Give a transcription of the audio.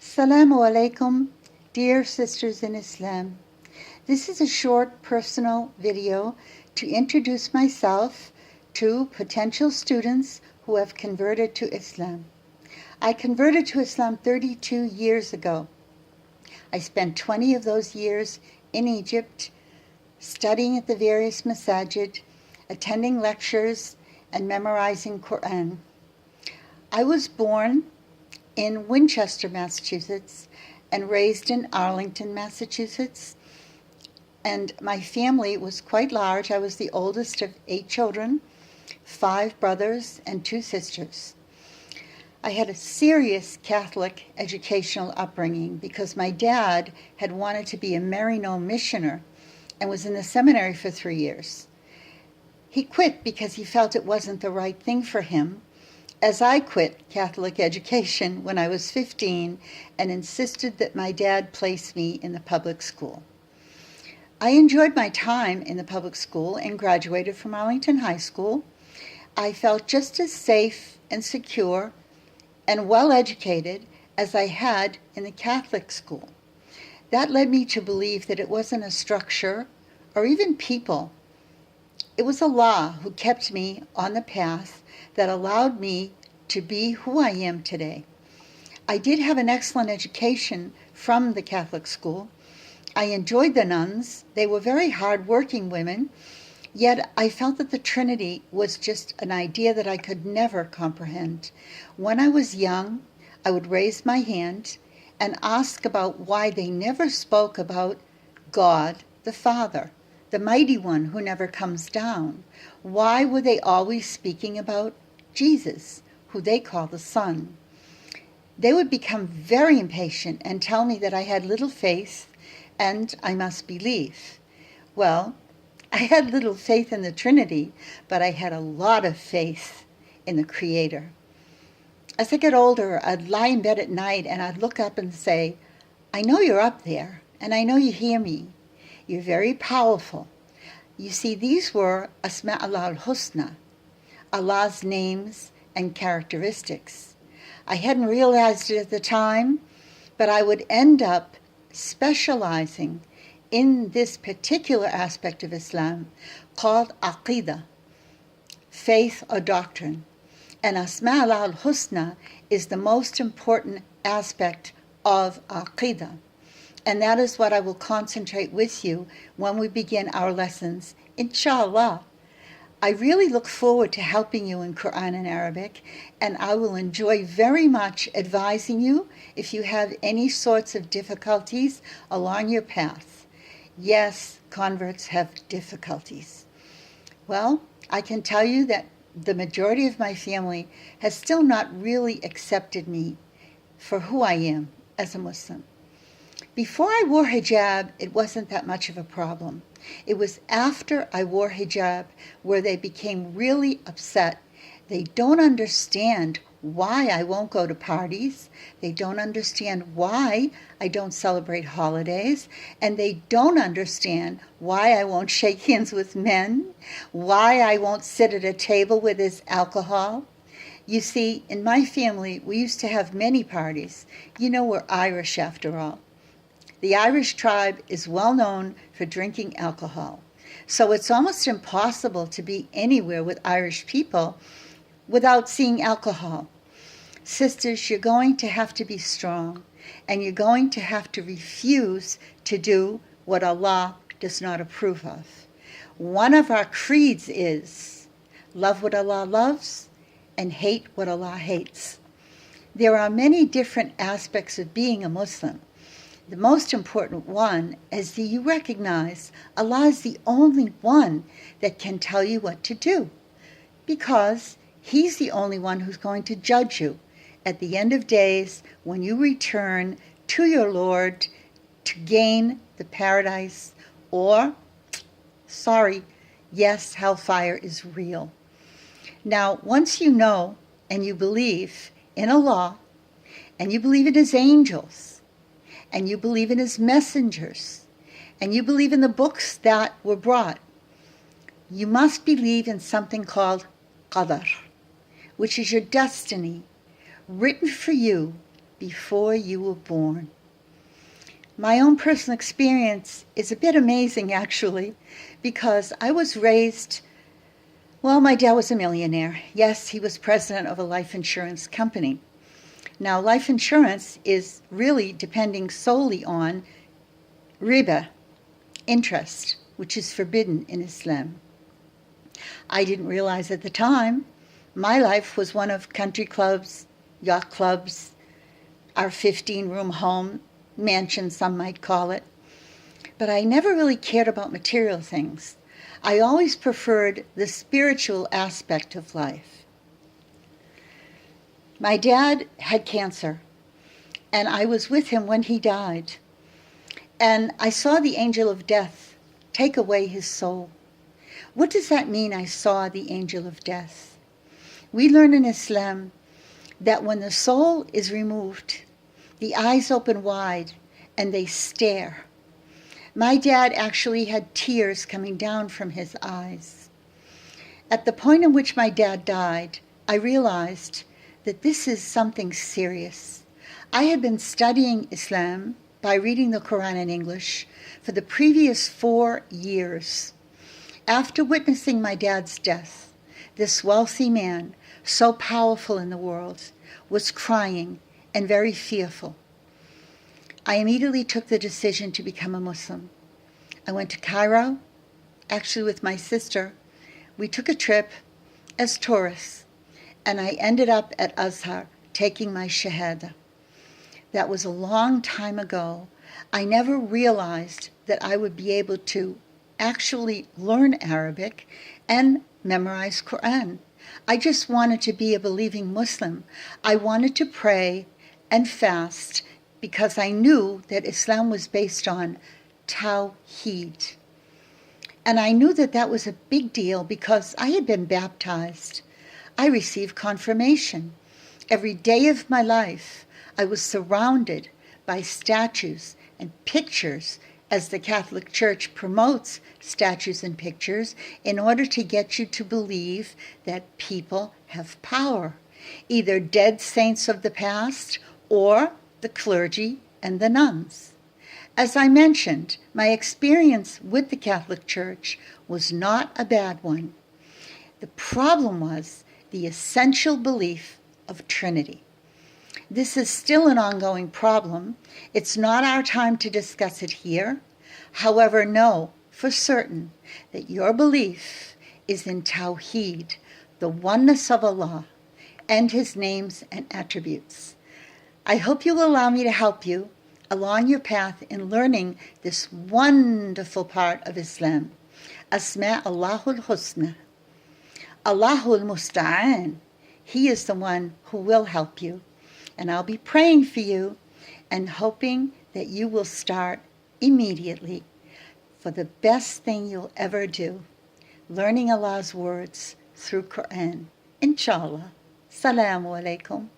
Assalamu alaikum, dear sisters in Islam. This is a short personal video to introduce myself to potential students who have converted to Islam. I converted to Islam 32 years ago. I spent 20 of those years in Egypt, studying at the various masajid, attending lectures, and memorizing Quran. I was born in Winchester, Massachusetts, and raised in Arlington, Massachusetts. And my family was quite large. I was the oldest of 8 children, 5 brothers and 2 sisters. I had a serious Catholic educational upbringing because my dad had wanted to be a Marino missioner and was in the seminary for 3 years. He quit because he felt it wasn't the right thing for him, as I quit Catholic education when I was 15 and insisted that my dad place me in the public school. I enjoyed my time in the public school and graduated from Arlington High School. I felt just as safe and secure and well educated as I had in the Catholic school. That led me to believe that it wasn't a structure or even people. It was Allah who kept me on the path that allowed me to be who I am today. I did have an excellent education from the Catholic school. I enjoyed the nuns. They were very hard-working women, yet I felt that the Trinity was just an idea that I could never comprehend. When I was young, I would raise my hand and ask about why they never spoke about God the Father, the mighty one who never comes down. Why were they always speaking about Jesus, who they call the Son? They would become very impatient and tell me that I had little faith and I must believe. Well, I had little faith in the Trinity, but I had a lot of faith in the Creator. As I got older, I'd lie in bed at night and I'd look up and say, I know you're up there and I know you hear me. You're very powerful. You see, these were Asma Allah al-Husna, Allah's names and characteristics. I hadn't realized it at the time, but I would end up specializing in this particular aspect of Islam called Aqidah, faith or doctrine. And Asma Allah al-Husna is the most important aspect of Aqidah. And that is what I will concentrate with you when we begin our lessons, inshallah. I really look forward to helping you in Quran and Arabic, and I will enjoy very much advising you if you have any sorts of difficulties along your path. Yes, converts have difficulties. Well, I can tell you that the majority of my family has still not really accepted me for who I am as a Muslim. Before I wore hijab, it wasn't that much of a problem. It was after I wore hijab where they became really upset. They don't understand why I won't go to parties. They don't understand why I don't celebrate holidays. And they don't understand why I won't shake hands with men, why I won't sit at a table where there's alcohol. You see, in my family, we used to have many parties. You know, we're Irish after all. The Irish tribe is well known for drinking alcohol. So it's almost impossible to be anywhere with Irish people without seeing alcohol. Sisters, you're going to have to be strong, and you're going to have to refuse to do what Allah does not approve of. One of our creeds is love what Allah loves and hate what Allah hates. There are many different aspects of being a Muslim. The most important one is that you recognize Allah is the only one that can tell you what to do, because He's the only one who's going to judge you at the end of days when you return to your Lord to gain the paradise, or, sorry, yes, hellfire is real. Now, once you know and you believe in Allah, and you believe in His angels, and you believe in His messengers, and you believe in the books that were brought, you must believe in something called qadar, which is your destiny, written for you before you were born. My own personal experience is a bit amazing, actually, because I was raised, well, my dad was a millionaire. Yes, he was president of a life insurance company. Now, life insurance is really depending solely on riba, interest, which is forbidden in Islam. I didn't realize at the time my life was one of country clubs, yacht clubs, our 15-room home, mansion some might call it. But I never really cared about material things. I always preferred the spiritual aspect of life. My dad had cancer, and I was with him when he died. And I saw the angel of death take away his soul. What does that mean, I saw the angel of death? We learn in Islam that when the soul is removed, the eyes open wide and they stare. My dad actually had tears coming down from his eyes. At the point in which my dad died, I realized that this is something serious. I had been studying Islam by reading the Quran in English for the previous 4 years. After witnessing my dad's death, this wealthy man, so powerful in the world, was crying and very fearful. I immediately took the decision to become a Muslim. I went to Cairo, actually with my sister. We took a trip as tourists, and I ended up at Azhar taking my Shahada. That was a long time ago. I never realized that I would be able to actually learn Arabic and memorize Quran. I just wanted to be a believing Muslim. I wanted to pray and fast because I knew that Islam was based on Tawheed. And I knew that that was a big deal because I had been baptized. I received confirmation. Every day of my life, I was surrounded by statues and pictures, as the Catholic Church promotes statues and pictures in order to get you to believe that people have power, either dead saints of the past or the clergy and the nuns. As I mentioned, my experience with the Catholic Church was not a bad one. The problem was the essential belief of Trinity. This is still an ongoing problem. It's not our time to discuss it here. However, know for certain that your belief is in Tawheed, the oneness of Allah, and His names and attributes. I hope you will allow me to help you along your path in learning this wonderful part of Islam. Asma Allahul Husna. Allahul Musta'an. He is the one who will help you. And I'll be praying for you and hoping that you will start immediately for the best thing you'll ever do, learning Allah's words through Quran. Inshallah. Assalamu alaikum.